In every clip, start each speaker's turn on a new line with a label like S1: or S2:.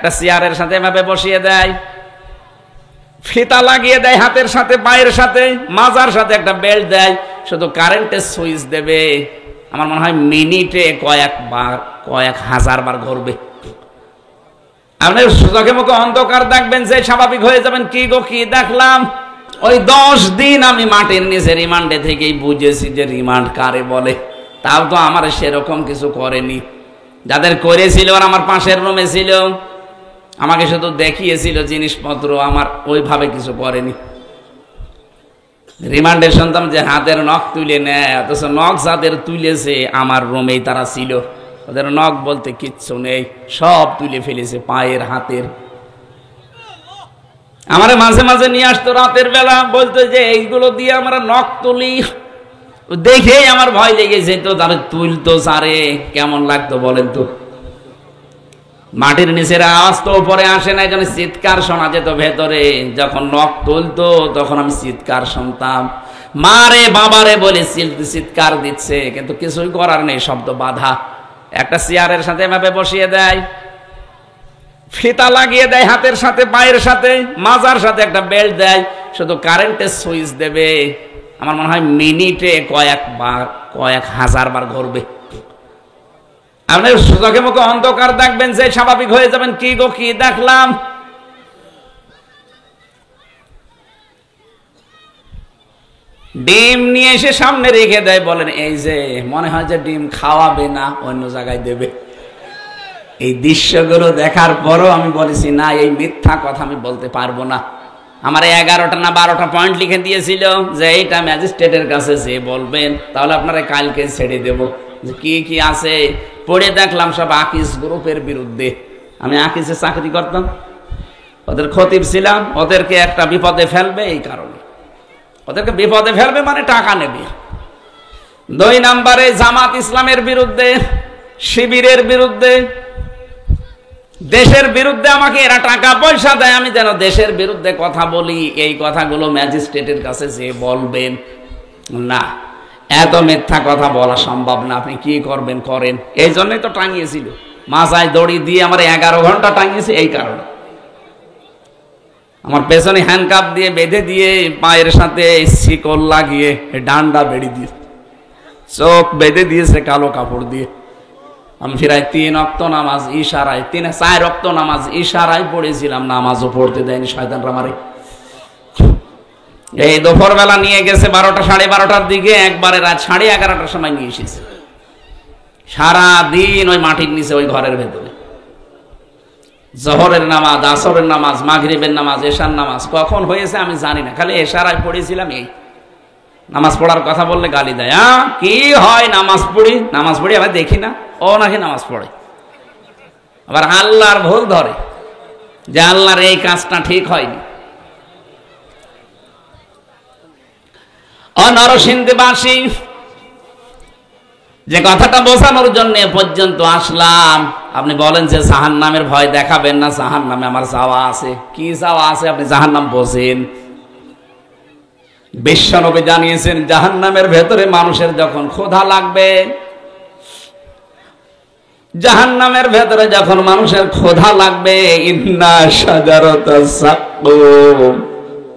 S1: একটা চেয়ারের সাথে এভাবে বসিয়ে দেয়, ফিতা লাগিয়ে দেয় হাতের সাথে, পায়ের সাথে, মাজার সাথে একটা বেল্ট দেয়, শুধু কারেন্টের সুইচ দেবে। আমার মনে হয় মিনিটে কয়েক হাজার বার ঘুরবে। আপনি চোখে মুখে অন্ধকার দেখবেন, যে স্বাভাবিক হয়ে যাবেন, কি গো কি দেখলাম। ওই 10 দিন আমি মাটির নিচে রিমান্ডে থেকেই বুঝেছি যে রিমান্ড কারে বলে। তাও তো আমার সেরকম কিছু করেনি। যাদের করেছিল ওরা আমার পাশের রুমে ছিল, আমাকে শুধু দেখিয়েছিল জিনিসপত্র, আমার ওইভাবে কিছু করেনি। রিমান্ডে শুনতাম যে হাতের নখ তুলে নেয়, অথচ নখ যাদের তুলেছে আমার রুমেই তারা ছিল। ওদের নখ বলতে কিচ্ছু নেই, সব তুলে ফেলেছে, পায়ের হাতের। আমার মাঝে মাঝে নিয়ে আসতো রাতের বেলা, বলতো যে এইগুলো দিয়ে আমরা নখ তুলি। দেখেই আমার ভয় লেগে যেত, তারা তুলতো সারে, কেমন লাগতো বলেন তো। মাটির নিচের আওয়াজ তো উপরে আসে না, যেন চিৎকার শোনা যেত ভেতরে। যখন নখ তুলতো তখন আমি চিৎকার শুনতাম, মারে বাবারে বলে চিৎকার দিচ্ছে, কিন্তু কিছুই করার নেই, শব্দ বাধা। একটা চেয়ারের সাথে এভাবে বসিয়ে দেয়, ফিতা লাগিয়ে দেয় হাতের সাথে, পায়ের সাথে, মাজার সাথে একটা বেল্ট দেয়, শুধু কারেন্টের সুইচ দেবে। আমার মনে হয় মিনিটে কয়েক হাজার বার ঘুরবে। আপনি চোখে মুখে অন্ধকার দেখবেন, যে স্বাভাবিক হয়ে যাবেন, কি গো কি দেখলাম। ডিম নিয়ে এসে সামনে রেখে দেয়, বলেন এই যে, মনে হয় যে ডিম খাওয়াবে না, অন্য জায়গায় দেবে। এই দৃশ্যগুলো দেখার পরও আমি বলেছি না, এই মিথ্যা কথা আমি বলতে পারবো না। আমার 11টা না 12টা পয়েন্ট লিখে দিয়েছিল যে এইটা ম্যাজিস্ট্রেটের কাছে যে বলবেন, তাহলে আপনারা কালকে ছেড়ে দেব। যে কি কি আছে পড়ে দেখলাম, সব আকিস গ্রুপের বিরুদ্ধে। আমি আকিসে চাকরি করতাম, ওদের খতিব ছিলাম। ওদেরকে একটা বিপদে ফেলবে, এই কারণে ওদেরকে বিপদে ফেলবে মানে টাকা নেবে। 2 নম্বরে জামাত ইসলামের বিরুদ্ধে, শিবিরের বিরুদ্ধে, দেশের বিরুদ্ধে আমাকে এরা টাকা পয়সা দেয়, আমি যেন দেশের বিরুদ্ধে কথা বলি। এই কথাগুলো ম্যাজিস্ট্রেটের কাছে যে বলবেন না, এত মিথ্যা কথা বলা সম্ভব না, আপনি কি করবেন করেন। এই জন্যই তো টাঙিয়েছিল, মাথায় দড়ি দিয়ে আমার 11 ঘন্টা টাঙিয়েছে। এই কারণে আমার পেছনে হ্যান্ডকাপ দিয়ে বেঁধে দিয়ে, পায়ের সাথে শিকল লাগিয়ে, ডান্ডা বেড়ি দিয়ে, চোখ বেঁধে দিয়েছে কালো কাপড় দিয়ে। আমি ফিরায় 3 ওয়াক্ত নামাজ ইশারায়, 4 ওয়াক্ত নামাজ ইশারায় পড়েছিলাম, নামাজও পড়তে দেয়নি শয়তানরা আমারে। এই দুপুর বেলা নিয়ে গেছে 12টা, 12:30টার দিকে, একবারে রাত 11:30টার সময় নিয়ে এসেছে। সারাদিন ওই মাটির নিচে, ওই ঘরের ভেতরে। জোহরের নামাজ, আসরের নামাজ, মাগরিবের নামাজ, এশার নামাজ কখন হয়েছে আমি জানি না, খালি এশারায় পড়েছিলাম। এই নামাজ পড়ার কথা বললে গালি দেয়। কি হয় নামাজ পড়ি, নামাজ পড়ি, আবার দেখি না ও নাকি নামাজ পড়ে। আবার আল্লাহর ভুল ধরে যে আল্লাহর এই কাজটা ঠিক হয়নি। নরসিংদীবাসী, যে কথাটা বোঝানোর জন্য পর্যন্ত আসলাম, আপনি বলেন যে জাহান্নামের ভয় দেখাবেন না, জাহান্নামে আমার যাওয়া আছে। কি যাওয়া আছে? আপনি জাহান্নাম বোঝেন? বিশ্বনবী জানিয়েছেন জাহান্নামের ভেতরে মানুষের যখন ক্ষুধা লাগবে, জাহান্নামের ভেতরে যখন মানুষের ক্ষুধা লাগবে, ইন্না শাজারাতাস সাক্কুম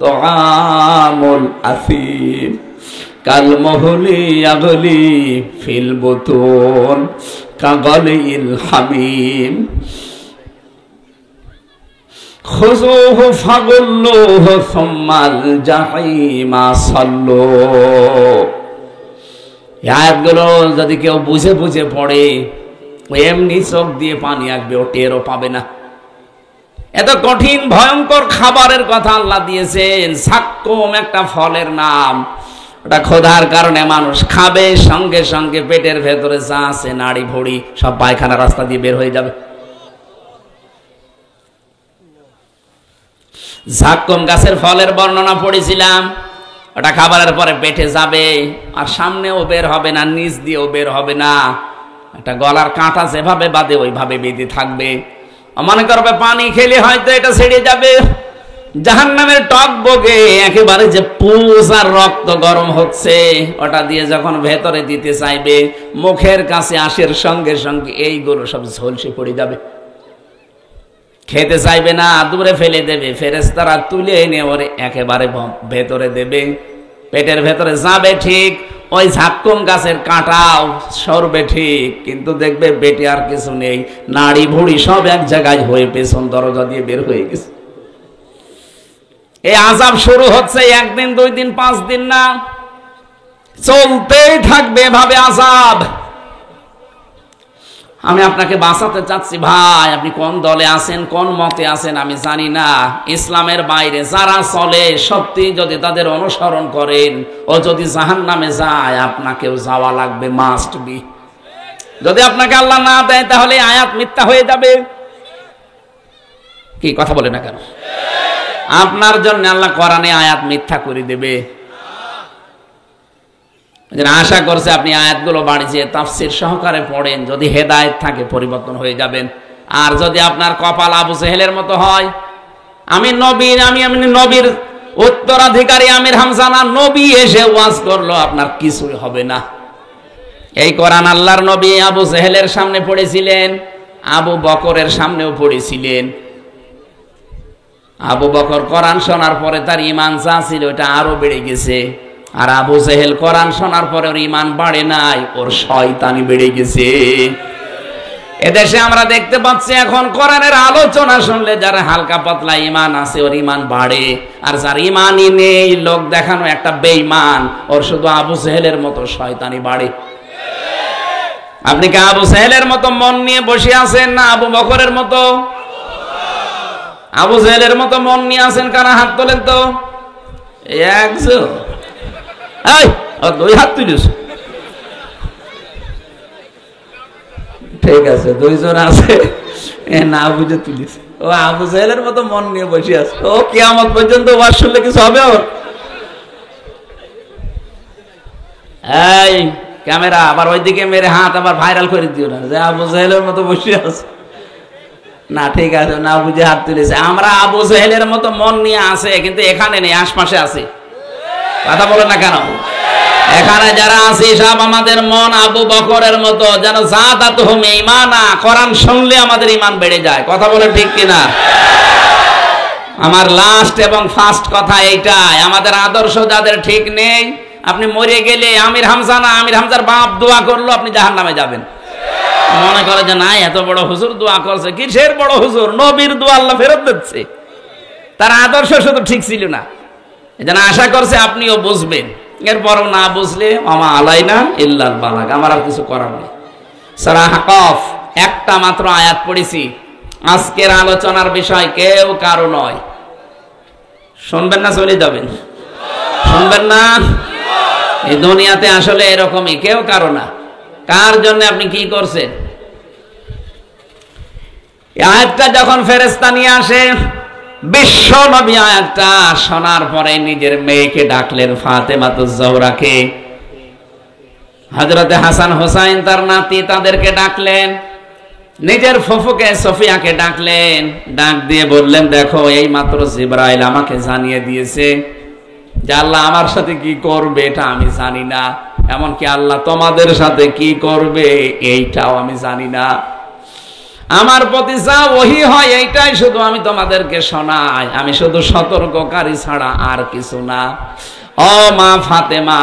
S1: তুআমুল আসিম কালমহলি ইয়াগলি ফিল বুতুন কাগালিল হামিম খুযুহু ফাগুল্লুহু সুম্মাল জাহিমা সাল্লু। এই আয়াতগুলো যদি কেউ বুঝে বুঝে পড়ে, এমনি চোখ দিয়ে পানি আসবে, ও টেরও পাবে না। এত কঠিন ভয়ঙ্কর খাবারের কথা আল্লাহ দিয়েছেন। সাক্কুম একটা ফলের নাম, ওটা ক্ষুধার কারণে মানুষ খাবে, সঙ্গে সঙ্গে পেটের ভেতরে যা আছে নাড়ি ভড়ি সব পায়খানা রাস্তা দিয়ে বের হয়ে যাবে। জাক্কুম গাছের ফলের বর্ণনা পড়েছিলাম। ওটা খাবারের পরে পেটে যাবে, আর সামনেও বের হবে না, নিচ দিয়েও বের হবে না। একটা গলার কাঁটা যেভাবে বাঁধে ওইভাবে বেঁধে থাকবে। মনে করবে পানি খেলে হয়তো এটা ছেড়ে যাবে। জাহান্নামের টক বগে একেবারে যে পুষ আর রক্ত গরম হচ্ছে, ওটা দিয়ে যখন ভেতরে দিতে চাইবে, মুখের কাছে আসার সঙ্গে সঙ্গে এইগুলো সব ঝলসে পড়ে যাবে। খেতে চাইবে না, দূরে ফেলে দেবে। ফেরেশতারা তুলে এনে ওর একেবারে ভেতরে দেবে, পেটের ভেতরে যাবে ঠিক, ওই ঝাক্কুম গাছের কাঁটাও সরবে ঠিক, কিন্তু দেখবে পেটে আর কিছু নেই, নাড়ি ভুড়ি সব এক জায়গায় হয়ে পেছন দরজা দিয়ে বের হয়ে গেছে। এই আযাব শুরু হচ্ছে একদিন, 2 দিন, 5 দিন না, চলতেই থাকবে এভাবে আযাব। আমি আপনাকে বাঁচাতে চাচ্ছি ভাই, আপনি কোন দলে আছেন, কোন মতে আছেন আমি জানি না। ইসলামের বাইরে যারা চলে, সত্যি যদি তাদের অনুসরণ করেন, ও যদি জাহান্নামে যায়, আপনাকেও যাওয়া লাগবে, মাস্ট বি। যদি আপনাকে আল্লাহ না দেয়, তাহলে আয়াত মিথ্যা হয়ে যাবে। কি কথা বলে না কেন? আপনার জন্য আল্লাহ কোরআনে আয়াত মিথ্যা করে দেবে। আশা করছে আপনি আয়াতগুলো বাড়িয়ে তাফসীর সহকারে পড়েন, যদি হেদায়েত থাকে পরিবর্তন হয়ে যাবেন। আর যদি আপনার কপাল আবু জেহেলের মতো হয়, আমি নবীর উত্তরাধিকারী আমির হামজা না, নবী এসে ওয়াজ করলো, আপনার কিছুই হবে না। এই কোরআন আল্লাহর নবী আবু জেহেলের সামনে পড়েছিলেন, আবু বকরের সামনেও পড়েছিলেন। আবু বকর কোরআন শোনার পরে তার ঈমান যা ছিল ওটা আরো বেড়ে গেছে, আর আবু জেহেল কোরআন শোনার পরে ওর ঈমান বাড়ে নাই, ওর শয়তানি বেড়ে গেছে। এদেশে আমরা দেখতে পাচ্ছি এখন কোরআনের আলোচনা শুনলে যারা হালকা পাতলা ঈমান আছে ওর ঈমান বাড়ে, আর যার ঈমানই নেই, লোক দেখানো একটা বেঈমান, ওর শুধু আবু জেহেলের মতো শয়তানি বাড়ে। আপনি কি আবু জেহেলের মতো মন নিয়ে বসে আছেন, না আবু বকরের মতো? আবু জেহেলের মতো মন নিয়ে আছেন কারা? হাত তোলেন তো। একজন, এই 2 হাত তুলিস, ঠিক আছে, 2 জন আছে, না বুঝে তুলিস। ও আবু জেহেলের মতো মন নিয়ে বসে আছে, ও কিয়ামত পর্যন্ত ওয়াজ শুনলে কিছু হবে ওর? এই ক্যামেরা আবার ওইদিকে মেরে হাত আবার ভাইরাল করে দিও না, যে আবু জেহেলের মতো বসে আছে। না ঠিক আছে, না বুঝে হাত তুলেছে। আমরা আবু জেহেলের মতো মন নিয়ে আছে, কিন্তু এখানে নেই, আশপাশে আছে। কথা বলেন না কেন? এখানে যারা আছি সব আমাদের মন আবু বকরের মতো, যেন যাদাতুহুম ঈমানা, কোরআন শুনলে আমাদের ঈমান বেড়ে যায়। কথা বলেন ঠিক কিনা? আমার লাস্ট এবং ফার্স্ট কথা এইটাই, আমাদের আদর্শ যাদের ঠিক নেই, আপনি মরে গেলে আমির হামজা না, আমির হামজার বাপ দোয়া করলো, আপনি জাহান্নামে যাবেন। মনে করে যে না, এত বড় হুজুর দোয়া করছে, কিসের বড় হুজুর, নবীর দোয়া আল্লাহ ফেরত দিচ্ছে। তার আদর্শ শুধু ঠিক ছিল না, এজন্য আশা করছে আপনিও বুঝবেন। এরপরও না বুঝলে আমা আলাইনা ইল্লাল বালাগ, আমার আর কিছু করার নেই। সূরা আহকাফ একটা মাত্র আয়াত পড়েছি। আজকের আলোচনার বিষয় কেউ কারো নয়। শুনবেন না চলে যাবেন? শুনবেন না? এই দুনিয়াতে আসলে এরকমই, কেউ কারো না। কার জন্য আপনি কি করছেন? আয়াতটা যখন ফেরেশতা নিয়ে আসে, বিশ্ব নবী আয়াতটা শোনার পরে নিজের মেয়েকে ডাকলেন, ফাতেমাতুজ জোহরাকে, হযরতে হাসান হোসাইন তার নাতি, তাদেরকে ডাকলেন, নিজের ফুফুকে সফিয়াকে ডাকলেন, ডাক দিয়ে বললেন, দেখো এই মাত্র জিবরাইল আমাকে জানিয়ে দিয়েছে যে আল্লাহ আমার সাথে কি করবে এটা আমি জানি না, এমনকি আল্লাহ তোমাদের সাথে কি করবে এইটাও আমি জানি না। আমার প্রতি যা ওহী হয় এইটাই শুধু আমি তোমাদেরকে শোনাই, আমি শুধু সতর্ককারী ছাড়া আর কিছু না। ও মা ফাতেমা,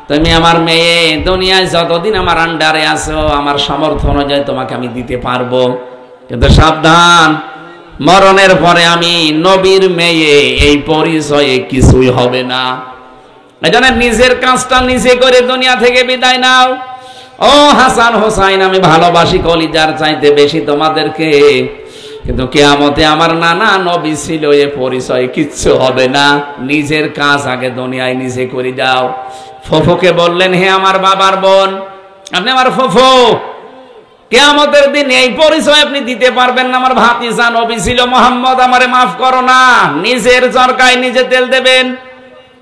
S1: তুমি আমার মেয়ে, দুনিয়ায় যতদিন আমার আন্ডারে আছো, আমার সামর্থ্য অনুযায়ী তোমাকে আমি দিতে পারবো, কিন্তু সাবধান, মরণের পরে আমি নবীর মেয়ে, এই পরিচয়ে কিছুই হবে না। এজন্য নিজের কাজটা নিজে করে দুনিয়া থেকে বিদায় নাও। ও হাসান হোসাইন, আমি ভালোবাসি কলিজার চাইতে বেশি তোমাদেরকে, কিন্তু কিয়ামতে আমার নানা নবী ছিল, এ পরিচয় কিচ্ছু হবে না। নিজের কাজ আগে দুনিয়ায় নিজে করে যাও। ফুফুকে বললেন, হে আমার বাবার বোন, আপনি আমার ফুফু, কিয়ামতের দিন এই পরিচয় আপনি দিতে পারবেন না, আমার ভাতিজা নবী ছিল মুহাম্মদ, আমারে মাফ করো না। নিজের চরকায় নিজে তেল দেবেন।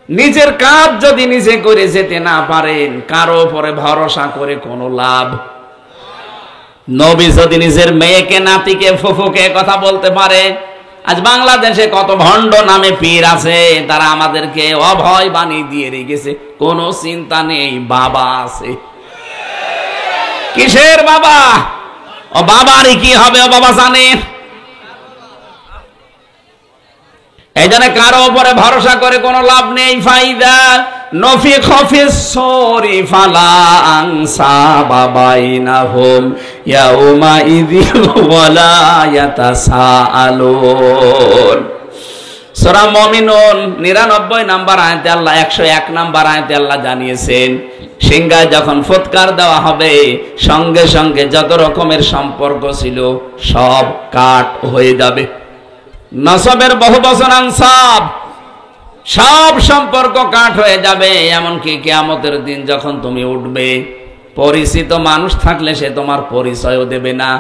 S1: নিজের কাজ যদি নিজে করে যেতে না পারেন, কারো উপরে ভরসা করে কোনো লাভ। নবী যদি নিজের মেয়েকে, নাতিকে, ফুফুকে কথা বলতে পারে, আজ বাংলাদেশে কত ভণ্ড নামে পীর আছে, তারা আমাদেরকে অভয় বানিয়ে দিয়ে রেখেছে। কোনো চিন্তা নেই, বাবা আছে। কিসের বাবা? ও বাবারই কি হবে, ও বাবা জানে। এই জন্য কারো উপরে ভরসা করে কোনো লাভ নেই। ফাইদা নফিখা ফিস সূরি ফালা আনসাবা বাইনাহুম ইয়াউমা ইযিন ওয়ালা ইয়াতাসাআলুন। সূরা মুমিনুন 99 নম্বর আয়াতে আল্লাহ 101 নম্বর আয়াতে আল্লাহ জানিয়েছেন, সিংহায় যখন ফুৎকার দেওয়া হবে সঙ্গে সঙ্গে যত রকমের সম্পর্ক ছিল সব কাট হয়ে যাবে। নসবের বহু বচন আনসাব, সব সম্পর্ক কাট হয়ে যাবে। এমনকি কিয়ামতের দিন যখন তুমি উঠবে, পরিচিত মানুষ থাকলে সে তোমার পরিচয়ও দেবে না।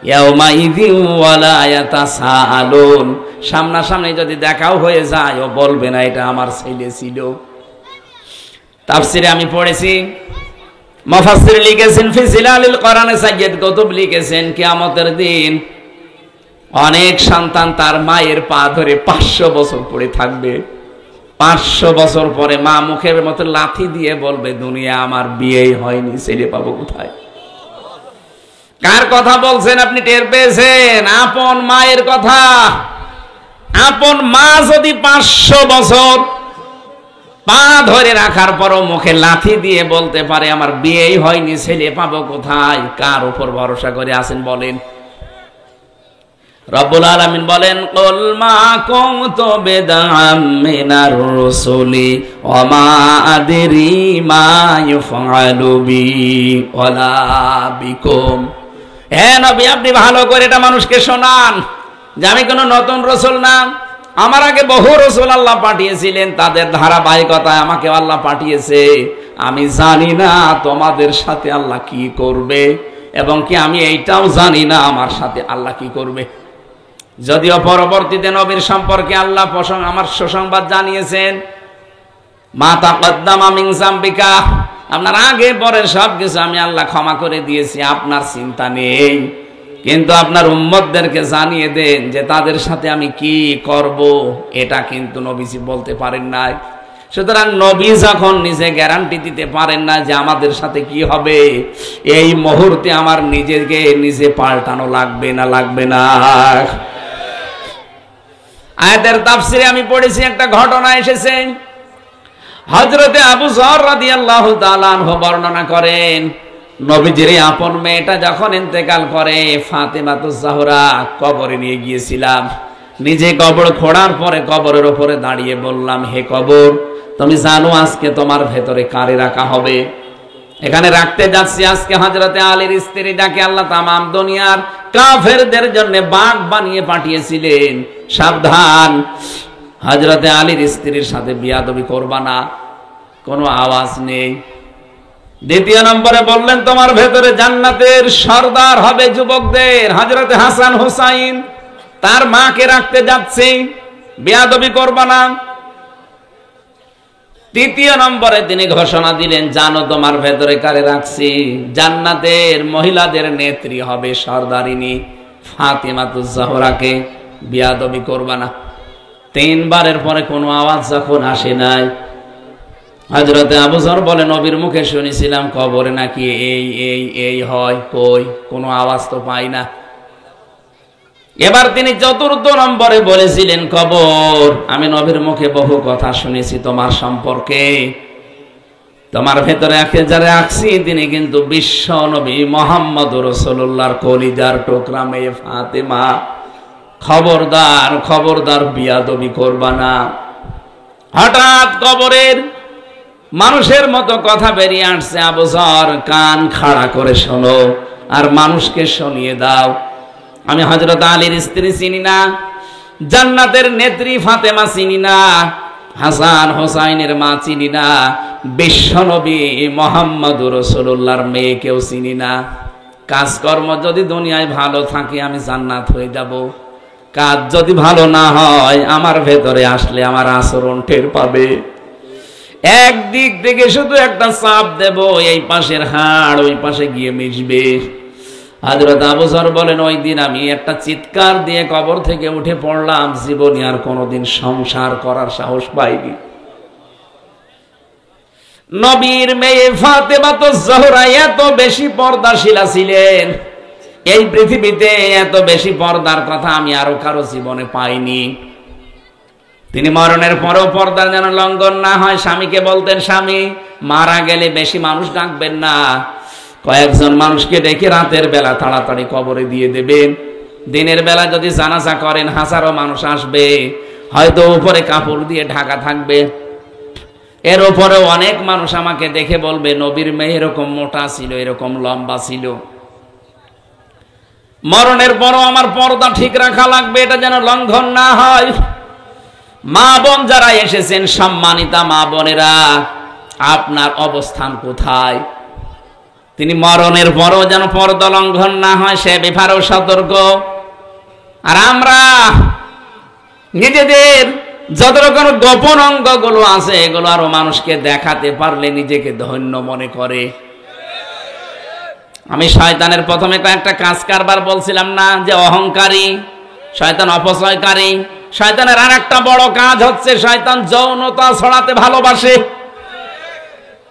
S1: ইয়াউমা ইযিন ওয়ালা ইয়াতাসাআলুন, সামনাসামনি যদি দেখাও হয়ে যায় ও বলবে না এটা আমার ছেলে ছিল। তাফসিরে আমি পড়েছি, মুফাসসির লিখেছেন ফি জিলালিল কোরআনে সাইয়্যিদ কুতুব লিখেছেন কিয়ামতের দিন অনেক সন্তান তার মায়ের পা ধরে 500 বছর পড়ে থাকবে। 500 বছর পরে মা মুখের মতো লাথি দিয়ে বলবে, দুনিয়া আমার বিয়েই হয়নি, ছেলে পাবো কোথায়? কার কথা বলছেন আপনি টের পেয়েছেন? আপন মায়ের কথা। আপন মা যদি 500 বছর পা ধরে রাখার পরও মুখে লাথি দিয়ে বলতে পারে আমার বিয়েই হয়নি, ছেলে পাবো কোথায়? কার উপর ভরসা করে আছেন বলেন? রব্বুল আলামিন বলেন, কুল মা কুনতু বিদআম মিনার রাসূলি ওয়া মা আদরি মা ইউফআলু বি ওয়ালা বিকুম। হে নবী, আপনি ভালো করে এটা মানুষকে শোনান যে আমি কোনো নতুন রাসূল না, আমার আগে বহু রাসূল আল্লাহ পাঠিয়েছিলেন, তাদের ধারাবাহিকতায় আমাকে আল্লাহ পাঠিয়েছে। আমি জানি না তোমাদের সাথে আল্লাহ কি করবে, এবং কি আমি এইটাও জানি না আমার সাথে আল্লাহ কি করবে। যদিও পরবর্তীতে নবীর সম্পর্কে আল্লাহ আমার সুসংবাদ জানিয়েছেন, মা তাকদ্দামা মিন যামবিকা, আপনার আগে পরে সবকিছু আমি আল্লাহ ক্ষমা করে দিয়েছি, আপনার চিন্তা নেই। কিন্তু আপনার উম্মতদেরকে জানিয়ে দেন যে তাদের সাথে আমি কি করব, এটা কিন্তু নবীজি বলতে পারেন নাই। সুতরাং নবী যখন নিজে গ্যারান্টি দিতে পারেন না যে আমাদের সাথে কি হবে, এই মুহূর্তে আমার নিজেকে নিজে পাল্টানো লাগবে না লাগবে না? আয়াতের তাফসিরে আমি পড়েছি একটা ঘটনা এসেছে। হযরতে আবু যর রাদিয়াল্লাহু তাআলা আনহু বর্ণনা করেন, নবীজির আপন মেয়েটা যখন ইন্তেকাল করে ফাতেমাতুজ জাহরা কবরে নিয়ে গিয়েছিলাম। নিজে কবর খোঁড়ার পরে কবরের উপরে দাঁড়িয়ে বললাম, হে কবর, তুমি জানো আজকে তোমার ভেতরে কারে রাখা হবে? এখানে রাখতে যাচ্ছি আজকে হযরতে আলীর স্ত্রী, যাকে আল্লাহ তামাম দুনিয়ার কাফেরদের জন্য বাঘ বানিয়ে পাঠিয়েছিলেন। সাবধান, হযরতে আলীর স্ত্রীর সাথে বিয়াদবি করবা না। কোনো আওয়াজ নেই। দ্বিতীয় নম্বরে বললেন, তোমার ভেতরে জান্নাতের সর্দার হবে যুবকদের, হযরতে হাসান হুসাইন, তার মাকে রাখতে যাচ্ছি, বিয়াদবি করবা না। তৃতীয় নম্বরে তিনি ঘোষণা দিলেন, জানো তোমার ভেতরে কারে রাখছি? জান্নাতের মহিলাদের নেত্রী হবে সর্দারিনী ফাতেমাতুজ জাহরাকে, বিয়াদবি করবা না। তিনবারের পরে কোনো আওয়াজ যখন আসে নাই, হযরতে আবু যর বলে, নবীর মুখে শুনেছিলাম কবরে নাকি এই এই এই হয়, কই কোনো আওয়াজ তো পাই না। এবার তিনি চতুর্থ নম্বরে বলেছিলেন, কবর, আমি নবীর মুখে বহু কথা শুনেছি তোমার সম্পর্কে, তোমার ভেতরে যারা রাখছি তিনি কিন্তু বিশ্ব নবী মুহাম্মদ রাসূলুল্লাহর কলিজার টুকরা মেয়ে ফাতেমা। খবরদার খবরদার, বিয়াদবি করবা না। হঠাৎ কবরের মানুষের মতো কথা বেরিয়ে আসছে, আবু যর কান খাড়া করে শোনো আর মানুষকে শুনিয়ে দাও। আমি হযরত আলীর স্ত্রী চিনি না, জান্নাতের নেত্রী ফাতেমা চিনি না, হাসান হোসাইনের মা চিনি না, বিশ্বনবী মুহাম্মদ রাসূলুল্লাহর মেয়েকেও চিনি না। কাজকর্ম যদি দুনিয়ায় ভালো থাকে আমি জান্নাত হয়ে যাব, কাজ যদি ভালো না হয় আমার ভেতরে আসলে আমার আচরণ টের পাবে। একদিক থেকে শুধু একটা চাপ দেব, এই পাশের হাড় ওই পাশে গিয়ে মিশবে। হযরত আবু যর বলেন, ওই দিন আমি একটা চিৎকার দিয়ে কবর থেকে উঠে পড়লাম, জীবনে আর কোনোদিন সংসার করার সাহস পাইনি। নবীর মেয়ে ফাতেমাতুজ জাহরা এত বেশি পর্দাশীলা ছিলেন, এই পৃথিবীতে এত বেশি পর্দার কথা আমি আরো কারো জীবনে পাইনি। তিনি মরণের পরেও পর্দা যেন লঙ্ঘন না হয় স্বামীকে বলতেন, স্বামী মারা গেলে বেশি মানুষ ডাকবেন না, কয়েকজন মানুষকে ডেকে রাতের বেলা তাড়াতাড়ি কবরে দিয়ে দেবেন। দিনের বেলা যদি জানাজা করেন হাজারো মানুষ আসবে, হয়তো উপরে কাপড় দিয়ে ঢাকা থাকবে, এর উপরেও অনেক মানুষ আমাকে দেখে বলবে নবীর মেয়ে এরকম মোটা ছিল, এরকম লম্বা ছিল। মরণের পরও আমার পর্দা ঠিক রাখা লাগবে, এটা যেন লঙ্ঘন না হয়। মা বোন যারা এসেছেন, সম্মানিতা মা বোনেরা, আপনার অবস্থান কোথায়? তিনি মরণের পরও যেন পর্দা লঙ্ঘন না হয় সে ব্যাপারেও সতর্ক। আর আমরা নিজেদের যত রকম গোপন অঙ্গগুলো আছে এগুলো আরো মানুষকে দেখাতে পারলে নিজেকে ধন্য মনে করে। আমি শয়তানের প্রথমে কয়েকটা কাজ কারবার বলছিলাম না, যে অহংকারী, শয়তান অপচয়কারী। শয়তানের আর একটা বড় কাজ হচ্ছে শয়তান যৌনতা ছড়াতে ভালোবাসে।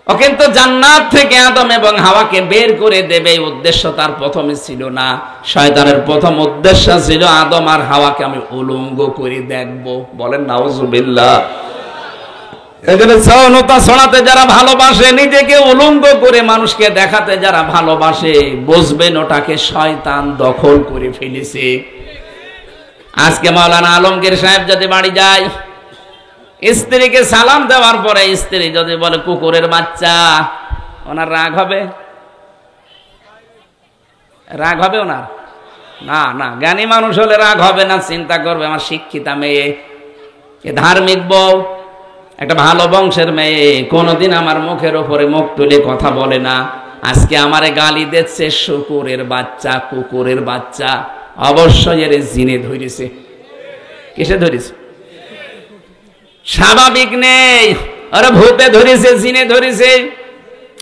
S1: ও কিন্তু জান্নাত থেকে আদম এবং হাওয়াকে বের করে দেবে এই উদ্দেশ্য তার প্রথমে ছিল না। শয়তানের প্রথম উদ্দেশ্য ছিল আদম আর হাওয়াকে আমি উলঙ্গ করে দেখব। বলেন নাউজুবিল্লাহ। এজন্য যৌনতা ছড়াতে যারা ভালোবাসে, নিজেকে উলঙ্গ করে মানুষকে দেখাতে যারা ভালোবাসে, বুঝবেন ওটাকে শয়তান দখল করে ফেলেছে। আজকে মাওলানা আলমগীর সাহেব যদি বাড়ি যায়, স্ত্রীকে সালাম দেওয়ার পরে স্ত্রী যদি বলে কুকুরের বাচ্চা, ওনার রাগ হবে? রাগ হবে ওনার? না না, জ্ঞানী মানুষ হলে রাগ হবে না, চিন্তা করবে আমার শিক্ষিতা মেয়ে, এ ধার্মিক বউ, একটা ভালো বংশের মেয়ে, কোনোদিন আমার মুখের ওপরে মুখ তুলে কথা বলে না, আজকে আমারে গালি দিচ্ছে শুকুরের বাচ্চা, কুকুরের বাচ্চা। অবশ্যই এর জিনে ধরেছে। কিসে ধরেছে? স্বাভাবিক নেই, আরে ভূতে ধরেছে, জিনে ধরেছে।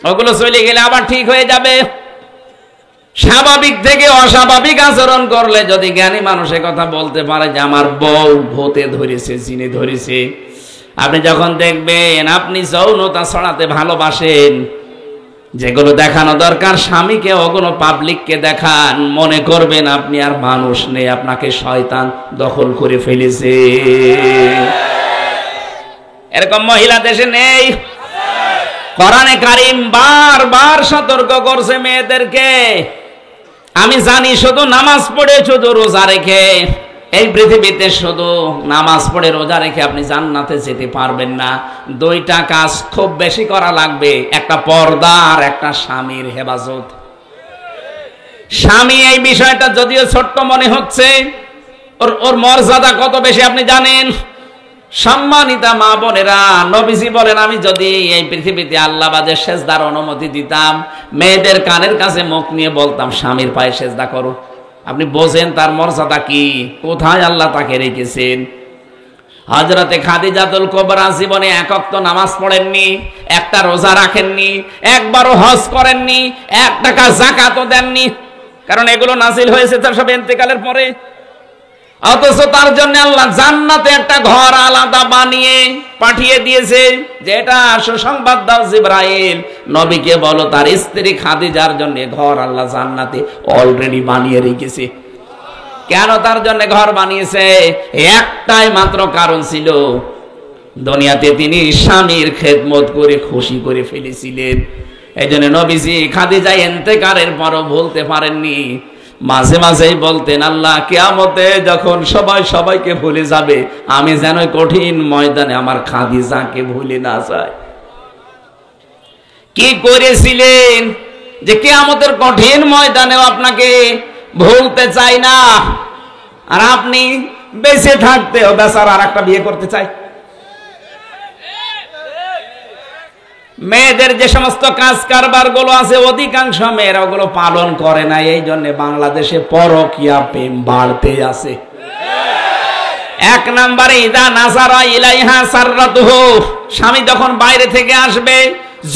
S1: ওগুলো চলে গেলে আবার ঠিক হয়ে যাবে। স্বাভাবিক থেকে অস্বাভাবিক আচরণ করলে যদি জ্ঞানী মানুষের কথা বলতে পারে যে আমার বউ ভূতে ধরেছে, জিনে ধরেছে। আপনি যখন দেখবেন আপনি যৌনতা ছড়াতে ভালোবাসেন, যেগুলো দেখানো দরকার স্বামীকে ওগুলো পাবলিককে দেখান, মনে করবেন আপনি আর মানুষ নেই, আপনাকে শয়তান দখল করে ফেলেছে। এরকম মহিলা দেশে নেই? কোরআনে কারীম বারবার সতর্ক করছে মেয়েদেরকে। আমি জানি শুধু নামাজ পড়ে, শুধু রোজা রেখে এই পৃথিবীতে শুধু নামাজ পড়ে রোজা রেখে আপনি জান্নাতে যেতে পারবেন না। দুইটা কাজ খুব বেশি করা লাগবে, একটা পর্দা আর একটা স্বামীর হেফাজত। স্বামী এই বিষয়টা যদিও ছোট্ট মনে হচ্ছে, ওর মর্যাদা কত বেশি আপনি জানেন। সম্মানিতা মা বোনেরা, নবীজি বলেন আমি যদি এই পৃথিবীতে আল্লাহ বাদে সেজদার অনুমতি দিতাম, মেয়েদের কানের কাছে মুখ নিয়ে বলতাম স্বামীর পায়ে সেজদা করো। আপনি বোঝেন তার মর্যাদা কি, কোথায় আল্লাহ তাকে রেখেছেন। হযরতে খাদিজাতুল কুবরা জীবনে এক ওয়াক্ত নামাজ পড়েননি, একটা রোজা রাখেননি, একবারও হজ করেননি, 1 টাকা যাকাতও দেননি, কারণ এগুলো নাজিল হয়েছে তার সব ইন্তেকালের পরে। অথচ তার জন্য আল্লাহ জান্নাতে একটা ঘর আলাদা বানিয়ে পাঠিয়ে দিয়েছে, যেটা সুসংবাদ দাও জিবরাইল, নবীকে বলো তার স্ত্রী খাদিজার জন্য ঘর আল্লাহ জান্নাতে অলরেডি বানিয়ে রেখেছে। কেন তার জন্য ঘর বানিয়েছে? একটাই মাত্র কারণ ছিল, দুনিয়াতে তিনি স্বামীর খেদমত করে খুশি করে ফেলেছিলেন। এই জন্য নবীজি খাদিজা ইন্তেকারের পরও ভুলতে পারেননি। মাঝে মাঝেই বলতেন আল্লাহ কিয়ামতে যখন সবাই সবাইকে ভুলে যাবে, আমি যেন কঠিন ময়দানে আমার খাদিজাকে ভুলে না যায়। কি করেছিলেন যে কিয়ামতের কঠিন ময়দানেও আপনাকে ভুলতে চাই না, আর আপনি বেঁচে থাকতেও বেচারা আর একটা বিয়ে করতে চাই। মেয়েদের যে সমস্ত কাজ কারবার গুলো আছে অধিকাংশ মেয়েরা ওগুলো পালন করে না, এই জন্য বাংলাদেশে পরকীয়া প্রেম বাড়তে আছে। 1 নম্বরে ইদা নাজারা ইলাইহা সাররাতুহু, স্বামী যখন বাইরে থেকে আসবে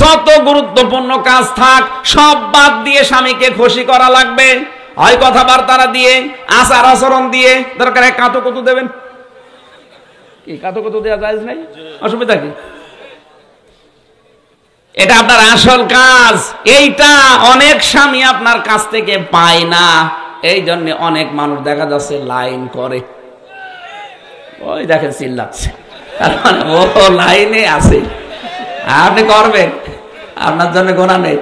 S1: যত গুরুত্বপূর্ণ কাজ থাক সব বাদ দিয়ে স্বামীকে খুশি করা লাগবে। হয় কথাবার্তা দিয়ে, আচার আচরণ দিয়ে, দরকার কাতুকুতু দেবেন। কি কাতুকুতু দেওয়া যায় নাই? অসুবিধা কি? এটা আপনার আসল কাজ। এইটা অনেক স্বামী আপনার কাছ থেকে পায় না, এই জন্য অনেক মানুষ দেখা যাচ্ছে লাইন করে, ওই দেখেন চিল্লাচ্ছে। তার মানে ও লাইনে আছে, আপনি করবেন, আপনার জন্য গোনা নেই।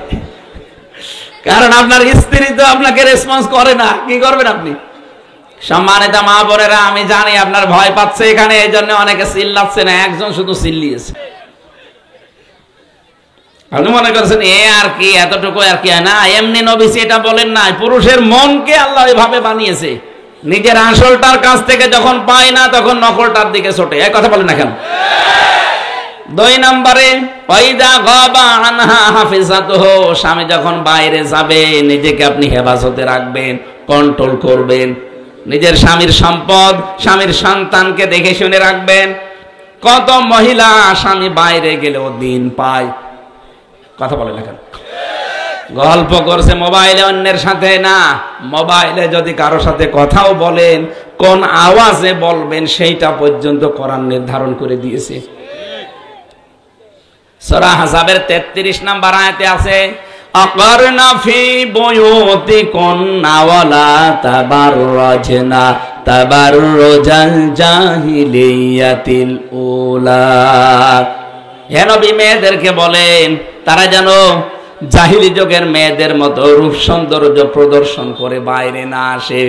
S1: কারণ আপনার স্ত্রী তো আপনাকে রেসপন্স করে না, কি করবেন আপনি? সম্মানিত মা বোনেরা, আমি জানি আপনার ভয় পাচ্ছে এখানে, এই জন্য অনেকে চিল্লাচ্ছে না, একজন শুধু চিল্লিয়েছে। আপনি মনে করছেন এ আর কি, এতটুকু আর কি না, এমনি নবীজি এটা বলেন না, পুরুষের মনকে আল্লাহ এভাবে বানিয়েছে, নিজের আসলটার কাছ থেকে যখন পায় না তখন নকলটার দিকে ছোটে। এক কথা বলেন না কেন? 2 নম্বরে ওয়াইদা গাবা আনহা হাফিজাতুহু, স্বামী যখন বাইরে যাবে নিজেকে আপনি হেফাজতে রাখবেন, কন্ট্রোল করবেন, নিজের স্বামীর সম্পদ, স্বামীর সন্তানকে দেখে শুনে রাখবেন। কত মহিলা স্বামী বাইরে গেলেও দিন পায়, কথা বলে না কেন? গল্প করছে মোবাইলে অন্যের সাথে না, মোবাইলে যদি কারোর সাথে কথাও বলেন কোন আওয়াজে বলবেন সেইটা পর্যন্ত কোরআন নির্ধারণ করে দিয়েছে। সূরা আহজাবের 33 নম্বর আয়াতে আছে, আকারনা ফি বুয়ুতিকুন্না ওয়ালা তাবাররাজনা তাবাররুজাল জাহিলিয়াতিল উলা। হে নবী, মেয়েদেরকে বলেন তারা যেন জাহিলি যুগের মেয়েদের মতো রূপ সৌন্দর্য প্রদর্শন করে বাইরে না আসে।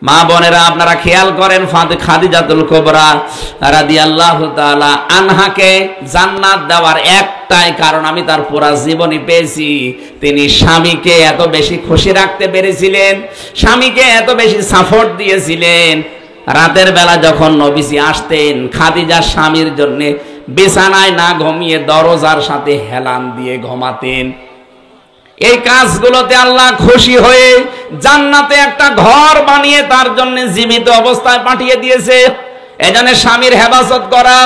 S1: মা বোনেরা, আপনারা খেয়াল করেন, খাদিজাতুল কুবরা রাদিয়াল্লাহু তাআলা আনহাকে জান্নাত দেওয়ার একটাই কারণ, আমি তার পুরা জীবনী পেয়েছি, তিনি স্বামীকে এত বেশি খুশি রাখতে পেরেছিলেন, স্বামীকে এত বেশি সাপোর্ট দিয়েছিলেন। রাতের বেলা যখন নবীজি আসতেন, খাদিজা স্বামীর জন্য বিছানায় না ঘুমিয়ে দরজার সাথে হেলান দিয়ে ঘুমাতেন। এই কাজগুলোতে আল্লাহ খুশি হয়ে জান্নাতে একটা ঘর বানিয়ে তার জন্য জীবিত অবস্থায় পাঠিয়ে দিয়েছে। এজন্য স্বামীর হেফাজত করা,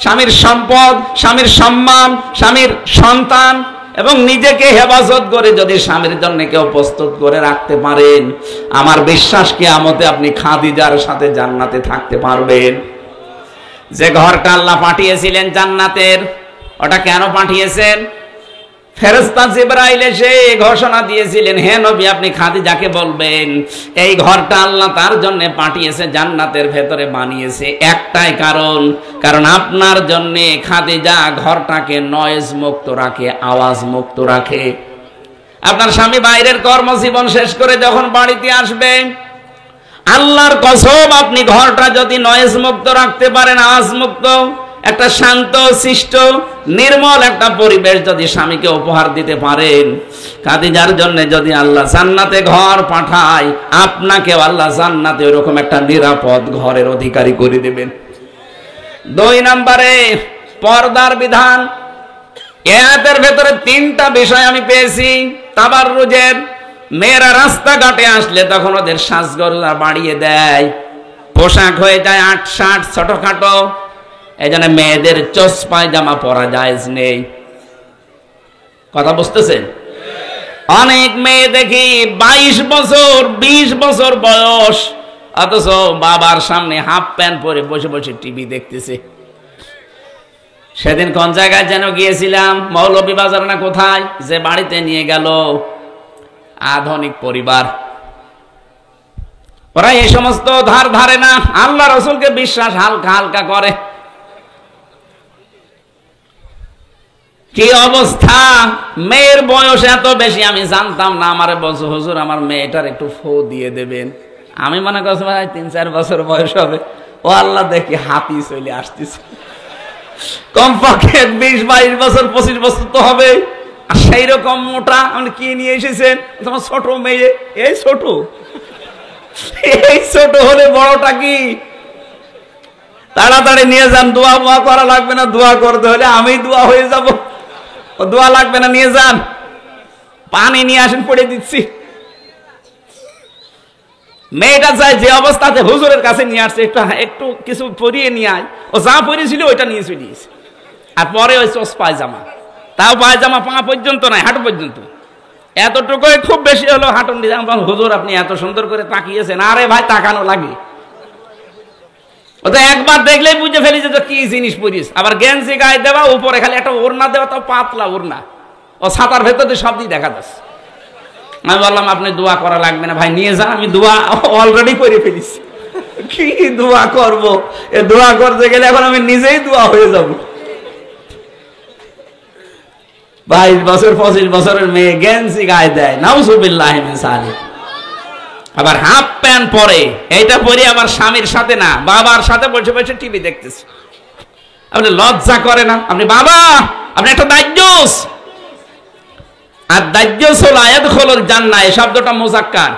S1: স্বামীর সম্পদ, স্বামীর সম্মান, স্বামীর সন্তান এবং নিজেকে হেফাজত করে যদি স্বামীর জন্য কেউ প্রস্তুত করে রাখতে পারেন, আমার বিশ্বাস কিয়ামতে আপনি খাদিজার সাথে জান্নাতে থাকতে পারবেন। যে ঘরটা আল্লাহ পাঠিয়েছিলেন জান্নাতের, ওটা কেন পাঠিয়েছেন? ফেরেশতা জিবরাইল এসে ঘোষণা দিয়েছিলেন, হে নবী, আপনি খাদিজাকে বলবেন এই ঘরটা আল্লাহ তার জন্য পাঠিয়েছে, জান্নাতের ভেতরে বানিয়েছে একটাই কারণ আপনার জন্য খাদিজা ঘরটাকে নয়েজ মুক্ত রাখে, আওয়াজ মুক্ত রাখে। আপনার স্বামী বাইরের কর্মজীবন শেষ করে যখন বাড়িতে আসবে, আল্লাহর কসম, আপনি ঘরটা যদি নয়েজ মুক্ত রাখতে পারেন, আওয়াজ মুক্ত, একটা শান্ত শিষ্ট নির্মল একটা পরিবেশ যদি স্বামীকে উপহার দিতে পারেন, খাদিজার জন্য যদি আল্লাহ জান্নাতে ঘর পাঠায়, আপনাকে আল্লাহ জান্নাতে ওরকম একটা নিরাপদ ঘরের অধিকারী করে দেবেন। 2 নম্বরে পর্দার বিধান। এর ভেতরে 3টা বিষয় আমি পেয়েছি। তাবাররুজের, মেয়েরা রাস্তাঘাটে আসলে তখন ওদের সাজগরুরা বাড়িয়ে দেয়, পোশাক হয়ে যায় 8-60 ছোটখাটো, এই জন্য মেয়েদের চোস পায়জামা পরা জায়েজ নেই। কথা বুঝতেছেন? অনেক মেয়ে দেখি 22 বছর 20 বছর বয়স, অথচ বাবার সামনে হাফ প্যান্ট পরে বসে বসে টিভি দেখতেছে। সেদিন কোন জায়গায় যেন গিয়েছিলাম, মৌলভীবাজার না কোথায়, যে বাড়িতে নিয়ে গেল আধুনিক পরিবার, ওরা এই সমস্ত ধারে না, আল্লাহ রাসূলকে বিশ্বাস হালকা হালকা করে। কি অবস্থা! মেয়ের বয়স এত বেশি, আমি জানতাম না। আমার বলছে, হুজুর আমার মেয়েটার একটু ফু দিয়ে দেবেন। আমি মনে করছি ভাই 3-4 বছর বয়স হবে, ও আল্লাহ দেখি হাতি চলে আসতেছে, কমপক্ষে 20-22 বছর 25 বছর তো হবে। আর সেই রকম মোটা, আপনি কি নিয়ে এসেছেন? তোমার ছোট মেয়ে, এই ছোট, এই ছোট হলে বড়টা কি? তাড়াতাড়ি নিয়ে যান, দোয়া মোয়া করা লাগবে না, দোয়া করতে হলে আমি দোয়া হয়ে যাব, ও দোয়া লাগবে না, নিয়ে যান, পানি নিয়ে আসেন, পড়ে দিচ্ছি। মেয়েটা চাই যে অবস্থাতে হুজুরের কাছে নিয়ে আসছে, একটু কিছু পরিয়ে নিয়ে আয়, ও যা পরিয়েছিল ওইটা নিয়ে চলে গিয়েছে। আর পরে ওই চোস পায়জামা, তাও পায়জামা পা পর্যন্ত নাই, হাঁটু পর্যন্ত, এতটুকু খুব বেশি হলো হাঁটুন দিয়ে। হুজুর আপনি এত সুন্দর করে তাকিয়েছেন। আরে ভাই, তাকানো লাগে, ও তো একবার দেখলেই বুঝে ফেলি যে কি জিনিস পরিস। আবার গেঞ্জি গায়ে দেওয়া, উপরে খালি একটা ওড়না দেওয়া, তাও পাতলা ওড়না, ও ছাতার ভেতরে সব দিয়ে দেখা যাচ্ছে। আমি বললাম আপনি দোয়া করা লাগবে না ভাই, নিয়ে যান, আমি দোয়া অলরেডি করে ফেলিস। কি দোয়া করব? এ দোয়া করতে গেলে এখন আমি নিজেই দোয়া হয়ে যাব। 22 বছর 25 বছরের মেয়ে গেঞ্জি গায়ে দেয়, নাউজুবিল্লাহি মিন যালিক। আবার হাফ প্যান্ট পরে, এইটা পরে আবার স্বামীর সাথে না, বাবার সাথে বসে বসে টিভি দেখতেছে। আপনি লজ্জা করে না? আপনি বাবা, আপনি একটা দাজ্জুস। আর দাজ্জুস হলো ইয়াদখুলুল জান্নাহ, এই শব্দটা মুযাক্কার,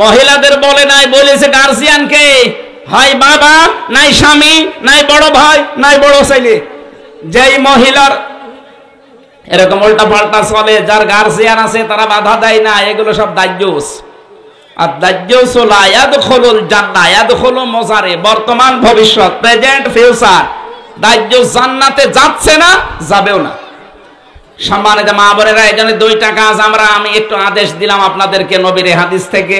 S1: মহিলাদের বলে নাই, বলেছে গার্জিয়ানকে, হয় বাবা, নাই স্বামী, নাই বড় ভাই, নাই বড় ছেলে। যেই মহিলার এরকম উল্টা পাল্টা চলে, যার গার্জিয়ান আছে তারা বাধা দেয় না, এগুলো সব দাজ্জুস। আর দাজ্জুস হলো ইয়াদখুলুল জান্নাহ, ইয়াদখুলু মুযারে, বর্তমান ভবিষ্যৎ, প্রেজেন্ট ফিউচার। দাজ্জুস জান্নাতে যাচ্ছে না, যাবেও না। সম্মানিত মা বোনেরা, এই জন্য 2টা কাজ আমি একটু আদেশ দিলাম আপনাদেরকে নবীর হাদিস থেকে।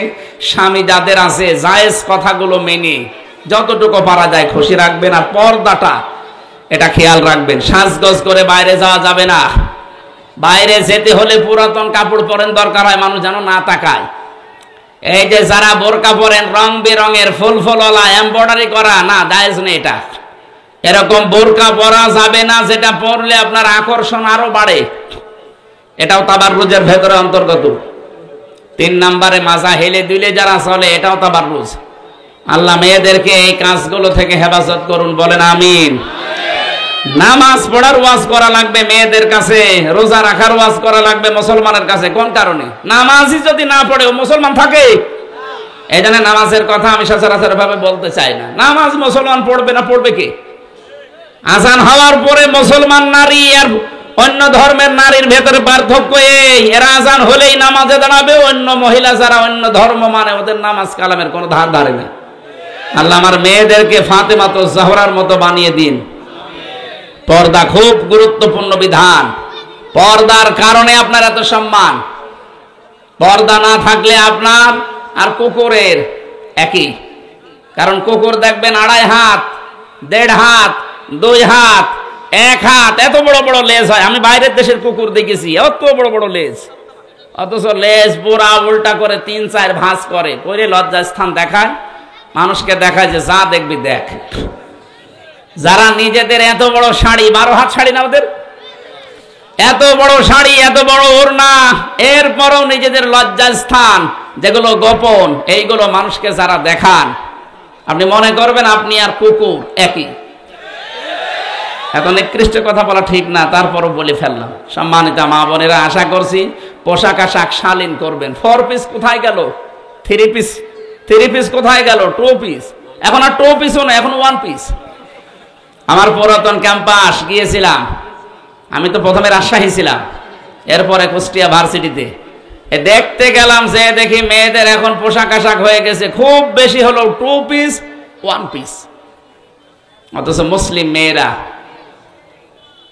S1: স্বামী যাদের আছে, জায়েজ কথাগুলো মেনে যতটুকু পারা যায় খুশি রাখবেন। আর পর্দাটা এটা খেয়াল রাখবেন, সাজগোজ করে বাইরে যাওয়া যাবে না। বাইরে যেতে হলে পুরাতন কাপড় পরেন, দরকার হয় মানুষ যেন না তাকায়। এই যে যারা বোরকা পরেন রং বেরঙের ফুল ফুলওয়ালা এমব্রয়ডারি করা, না, জায়েজ নেই এটা। এরকম বোরকা পরা যাবে না, যেটা পরলে আপনার আকর্ষণ আরো বাড়ে। এটাও তাবাররুজের ভেতরে অন্তর্গত। 3 নম্বরে মাজা হেলে দুলে যারা চলে, এটাও তাবাররুজ। আল্লাহ মেয়েদেরকে এই কাজগুলো থেকে হেফাজত করুন, বলেন আমিন। নামাজ পড়ার ওয়াজ করা লাগবে মেয়েদের কাছে, রোজা রাখার ওয়াজ করা লাগবে মুসলমানের কাছে। কোন কারণে? নামাজই যদি না পড়ে ও মুসলমান থাকে। এই জন্য নামাজের কথা আমি সচরাচর ভাবে বলতে চাই না। নামাজ মুসলমান পড়বে না, পড়বে কে? আজান হওয়ার পরে মুসলমান নারী আর অন্য ধর্মের নারীর ভেতরে পার্থক্য এই, এরা আজান হলেই নামাজে দাঁড়াবে, অন্য মহিলা যারা অন্য ধর্ম মানে ওদের নামাজ কালামের কোনো ধার ধারে না। আল্লাহ আমার মেয়েদেরকে ফাতেমাতুজ জাহরার মতো বানিয়ে দিন। পর্দা খুব গুরুত্বপূর্ণ বিধান। পর্দার কারণে আপনার এত সম্মান। পর্দা না থাকলে আপনার আর কুকুরের একই। কারণ কুকুর দেখবেন 2.5 হাত, 1.5 হাত, 2 হাত, 1 হাত, এত বড় বড় লেজ হয়। আমি বাইরের দেশের কুকুর দেখেছি, অত বড় বড় লেজ, অথচ লেজ পুরা উল্টা করে 3-4 ভাঁজ করে লজ্জার স্থান দেখায়, মানুষকে দেখায় যে যা দেখবি দেখ। যারা নিজেদের এত বড় শাড়ি, 12 হাত শাড়ি না ওদের, এত বড় শাড়ি, এত বড় ওড়না, এরপরও নিজেদের লজ্জার স্থান যেগুলো গোপন, এইগুলো মানুষকে যারা দেখান, আপনি মনে করবেন আপনি আর কুকুর একই। এখন নিকৃষ্ট কথা বলা ঠিক না, তারপরও বলে ফেললাম। সম্মানিত মা বোনেরা, আশা করছি পোশাক আশাক শালীন করবেন। 4 পিস কোথায় গেল? 3 পিস, 3 পিস কোথায় গেল? 2 পিস। এখন আর 2 পিসও না, এখন 1 পিস। আমার পুরাতন ক্যাম্পাস গিয়েছিলাম, আমি তো প্রথমে রাজশাহী ছিলাম, এরপরে কুষ্টিয়া ভার্সিটিতে। দেখতে গেলাম, যে দেখি মেয়েদের এখন পোশাক আশাক হয়ে গেছে খুব বেশি হলো 2 পিস, 1 পিস। অথচ মুসলিম মেয়েরা,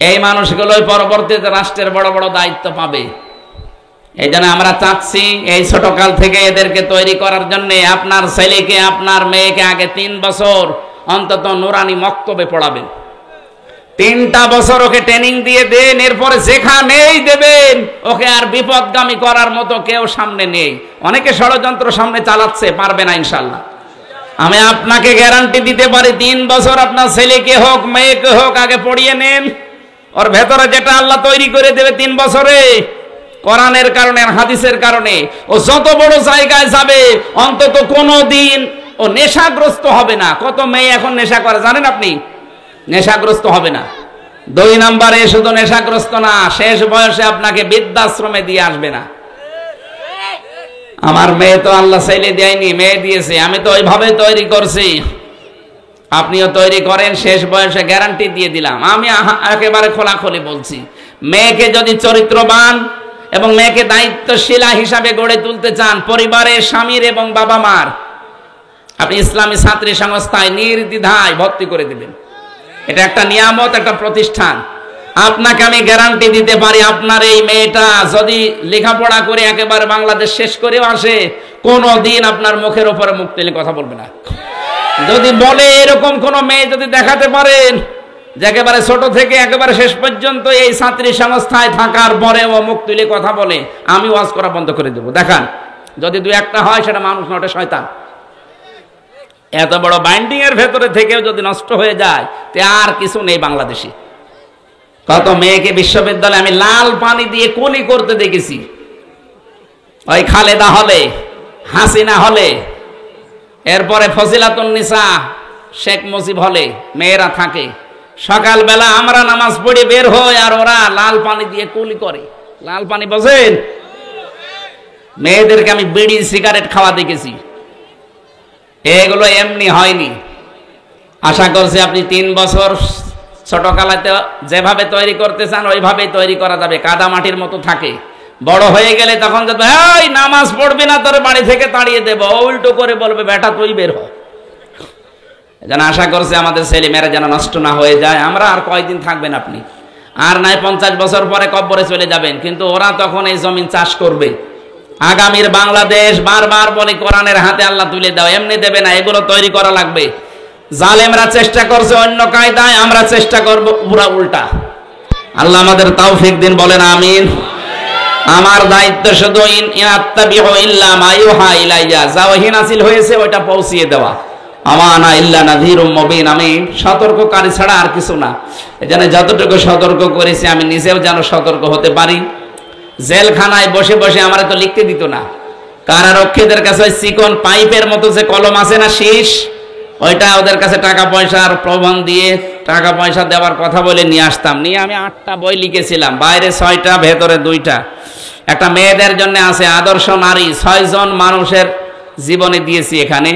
S1: এই মানুষগুলোই পরবর্তীতে রাষ্ট্রের বড় বড় দায়িত্ব পাবে। এই জন্য আমরা চাচ্ছি এই ছোটকাল থেকে এদেরকে তৈরি করার জন্য আপনার ছেলেকে, আপনার মেয়েকে আগে 3 বছর অন্তত নুরানি মক্তবে পড়াবেন। 3টা বছর ওকে ট্রেনিং দিয়ে দেন, এরপরে যেখানেই দেবেন ওকে আর বিপদগামী করার মতো কেউ সামনে নেই। অনেকে ষড়যন্ত্র সামনে চালাচ্ছে, পারবে না ইনশাল্লাহ। আমি আপনাকে গ্যারান্টি দিতে পারি, 3 বছর আপনার ছেলেকে হোক মেয়েকে হোক আগে পড়িয়ে নেন। ওর ভেতরে যেটা আল্লাহ তৈরি করে দেবে 3 বছরে, কোরআনের কারণে আর হাদিসের কারণে, ও যত বড় জায়গায় যাবে অন্তত কোনো দিন ও নেশাগ্রস্ত হবে না। কত মেয়ে এখন নেশা করে জানেন আপনি? নেশাগ্রস্ত হবে না। 2 নম্বরে শুধু নেশাগ্রস্ত না, শেষ বয়সে আপনাকে বৃদ্ধাশ্রমে দিয়ে আসবে না। আমার মেয়ে তো আল্লাহ চাইলে দেয়নি, মেয়ে দিয়েছে, আমি তো ওইভাবে তৈরি করছি। আপনিও তৈরি করেন, শেষ বয়সে গ্যারান্টি দিয়ে দিলাম। আমি একেবারে খোলাখুলি বলছি, মেয়েকে যদি চরিত্রবান এবং মেয়েকে দায়িত্বশীলা হিসাবে গড়ে তুলতে চান, পরিবারের স্বামীর এবং বাবা মার, আপনি ইসলামী ছাত্রী সংস্থায় নির্দ্বিধায় ভর্তি করে দিবেন। এটা একটা নিয়ামত, একটা প্রতিষ্ঠান। আপনাকে আমি গ্যারান্টি দিতে পারি, আপনার এই মেয়েটা যদি লেখাপড়া করে একেবারে বাংলাদেশ শেষ করেও আসে, কোনো দিন আপনার মুখের উপরে মুখ তুলে কথা বলবে না। যদি বলে এরকম কোন মেয়ে যদি দেখাতে পারেন যে একেবারে ছোট থেকে একেবারে শেষ পর্যন্ত এই ছাত্রী সংস্থায় থাকার পরে ও মুখ তুলে কথা বলে, আমি ওয়াজ করা বন্ধ করে দেবো। দেখান, যদি 2-1টা হয় সেটা মানুষ না, ওটা শয়তান। এত বড় বাইন্ডিং এর ভেতরে থেকেও যদি নষ্ট হয়ে যায় তে আর কিছু নেই বাংলাদেশে। কত মেয়েকে বিশ্ববিদ্যালয়ে আমি লাল পানি দিয়ে কুলি করতে দেখেছি, ওই খালেদা হলে, হাসিনা হলে, এরপরে ফজিলাতুন্নিসা শেখ মুজিব হলে মেয়েরা থাকে। সকালবেলা আমরা নামাজ পড়ে বের হই আর ওরা লাল পানি দিয়ে কুলি করে। লাল পানি বোঝেন? মেয়েদেরকে আমি বিড়ি সিগারেট খাওয়া দেখেছি। এগুলো এমনি হয়নি। আশা করছি আপনি 3 বছর ছোটকালাতে যেভাবে তৈরি করতে চান ওইভাবেই তৈরি করা যাবে। কাদা মাটির মতো থাকে। বড় হয়ে গেলে তখন যদি এই নামাজ পড়বি না তোর বাড়ি থেকে তাড়িয়ে দেব, উল্টো করে বলবে বেটা তুই বের হ। যেন আশা করছি আমাদের ছেলে মেয়েরা যেন নষ্ট না হয়ে যায়। আমরা আর কয়দিন থাকবেন আপনি? আর নাই 50 বছর পরে কব্বরে চলে যাবেন, কিন্তু ওরা তখন এই জমিন চাষ করবে। আগামীর বাংলাদেশ বারবার বলে কোরআনের হাতে আল্লাহ তুলে দাও, এমনি দেবে না, এগুলো তৈরি করা লাগবে। জালেমরা চেষ্টা করছে অন্য কায়দায়, আমরা চেষ্টা করব পুরা উল্টা। আল্লাহ আমাদের তৌফিক দিন, বলেন আমিন। আমার দায়িত্ব শুধু ইনাত্তাবিউ ইল্লা মা ইউহা ইলাইয়া, যা ওহী নাযিল হয়েছে ওটা পৌঁছিয়ে দেওয়া। আমানা ইল্লা নাযীরুম মুবিন, আমি সতর্ককারী ছাড়া আর কিছু না। এজন্য যতটুকু সতর্ক করেছি আমি নিজেও যেন সতর্ক হতে পারি। জেলখানায় বসে বসে আমরা তো লিখতে দিত না। কারারক্ষীদের কাছে চিকন পাইপের মতো যে কলম আছে না, শীষ, ওইটা ওদের কাছে টাকা পয়সার প্রমাণ দিয়ে টাকা পয়সা দেওয়ার কথা বলে নিয়ে আসতাম। নিয়ে আমি 8টা বই লিখেছিলাম, বাইরে 6টা, ভেতরে 2টা। একটা মেয়েদের জন্য আছে আদর্শ নারী, 6 জন মানুষের জীবনে দিয়েছি, এখানে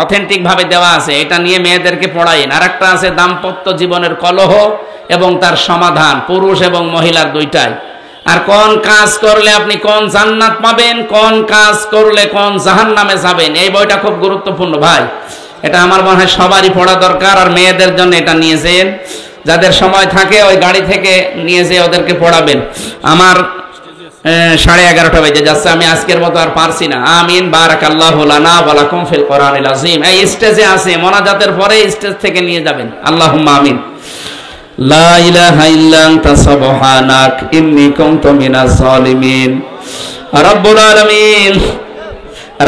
S1: অথেন্টিক ভাবে দেওয়া আছে, এটা নিয়ে মেয়েদেরকে পড়াইন। আর একটা আছে দাম্পত্য জীবনের কলহ এবং তার সমাধান, পুরুষ এবং মহিলার 2টাই। আর কোন কাজ করলে আপনি কোন জান্নাত পাবেন, কোন কাজ করলে কোন জাহান্নামে যাবেন, এই বইটা খুব গুরুত্বপূর্ণ ভাই। এটা আমার মনে হয় সবারই পড়া দরকার। আর মেয়েদের জন্য এটা নিয়ে যেন, যাদের সময় থাকে ওই গাড়ি থেকে নিয়ে যেয়ে ওদেরকে পড়াবেন। আমার 11:30 বেজে যাচ্ছে, আমি আজকের মতো আর পারছি না। আমিন। বারাকাল্লাহু লানা ওয়া লাকুম ফিল কোরআনিল আযীম। এই স্টেজে আছে, মোনাজাতের পরে স্টেজ থেকে নিয়ে যাবেন। আল্লাহুম্মা আমিন। লা ইলাহা ইল্লা আনতা সুবহানাক ইন্নী কুনতু মিনাজ জালিমিন। রব্বুল আলামিন,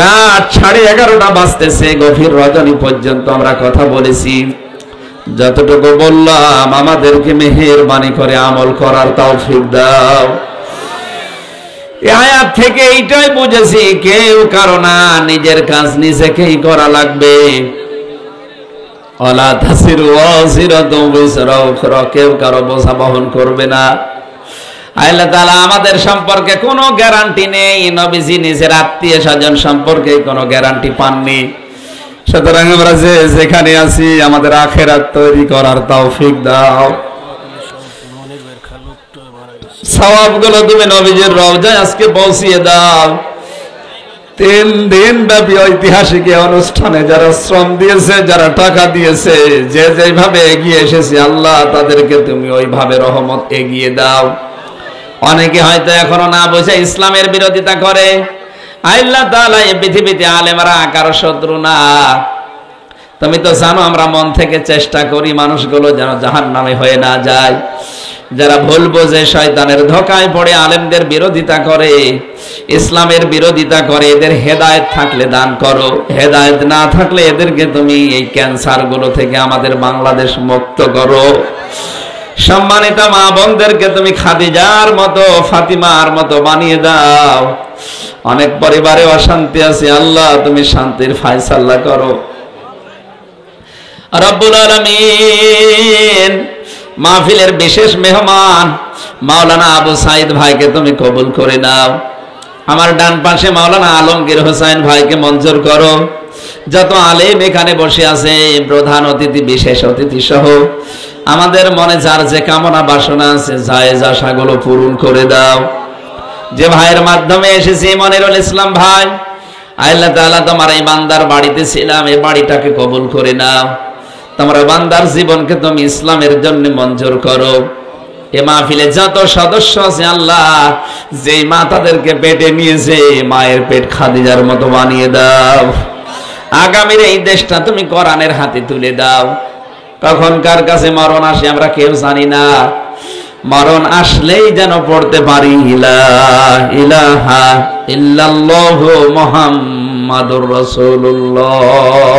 S1: রাত 11:30 বাজতেছে, গভীর রজনী পর্যন্ত আমরা কথা বলেছি। যতটুকু বললাম আমাদেরকে মেহেরবানি করে আমল করার তৌফিক দাও। এই আয়াত থেকে এইটাই বুঝেছি, কেউ কারো না, নিজের কাজ নিজেকেই করা লাগবে। ওয়ালা তাসিরু ওয়াজিরাতু বিজরা উখরা, কেউ কারো বোঝা বহন করবে না। আল্লাহ তাআলা আমাদের সম্পর্কে কোনো গ্যারান্টি নেই, নবীজি নিজের আত্মীয় স্বজন সম্পর্কে কোনো গ্যারান্টি পাননি। সুতরাং আমরা যেখানে আছি আমাদের আখিরাত তৈরি করার তৌফিক দাও। সওয়াবগুলো তুমি নবীজির রওজায় আজকে পৌঁছিয়ে দাও। 3 দিন ব্যাপী ঐতিহাসিক অনুষ্ঠানে যারা শ্রম দিয়েছে, যারা টাকা দিয়েছে, যে যেভাবে এগিয়ে এসেছে, আল্লাহ তাদেরকে তুমি ওইভাবে রহমত এগিয়ে দাও। অনেকে হয়তো এখনো না বুঝে ইসলামের বিরোধিতা করে। আল্লাহ তাআলা এই পৃথিবীতে আলেমরা কারো শত্রু না। তুমি তো জানো আমরা মন থেকে চেষ্টা করি মানুষগুলো যেন জাহান্নামে হয়ে না যায়। যারা ভুল বোঝে, শয়তানের ধোঁকায় পড়ে আলেমদের বিরোধিতা করে, ইসলামের বিরোধিতা করে, এদের হেদায়েত থাকলে দান করো, হেদায়েত না থাকলে এদেরকে তুমি এই ক্যান্সার গুলো থেকে আমাদের বাংলাদেশ মুক্ত করো। সম্মানিত মা বোনদেরকে তুমি খাদিজার মতো, ফাতিমার মতো বানিয়ে দাও। অনেক পরিবারে অশান্তি আছে, আল্লাহ তুমি শান্তির ফায়সালা করো। রব্বুল আলামিন, মাহফিলের বিশেষ মেহমান মাওলানা আবু সাইদ ভাইকে তুমি কবুল করে নাও। আমার ডান পাশে মাওলানা আলমগীর হোসেন ভাইকে মঞ্জুর করো। যত আলেম এখানে বসে আছে, প্রধান অতিথি, বিশেষ অতিথি সহ আমাদের মনে যার যে কামনা বাসনা আছে, জায়েজ আশাগুলো পূরণ করে দাও। যে ভাইয়ের মাধ্যমে এসেছি, মনিরুল ইসলাম ভাই, আল্লাহ তাআলা তোমার এই বান্দার বাড়িতে ছিলাম, এই বাড়িটাকে কবুল করে নাও। তোমার বান্দার জীবনকে তুমি ইসলামের জন্য মঞ্জুর করো। এ মাহফিলে যত সদস্য আছে আল্লাহ, যে মা তাদেরকে পেটে নিয়েছে, মায়ের পেট খাদিজার মতো বানিয়ে দাও। আগামীর এই দেশটা তুমি কোরআনের হাতে তুলে দাও। কখন কার কাছে মরণ আসে আমরা কেউ জানি না। মরণ আসলেই যেন পড়তে পারি লা ইলাহা ইল্লাল্লাহু মুহাম্মাদুর রাসূলুল্লাহ।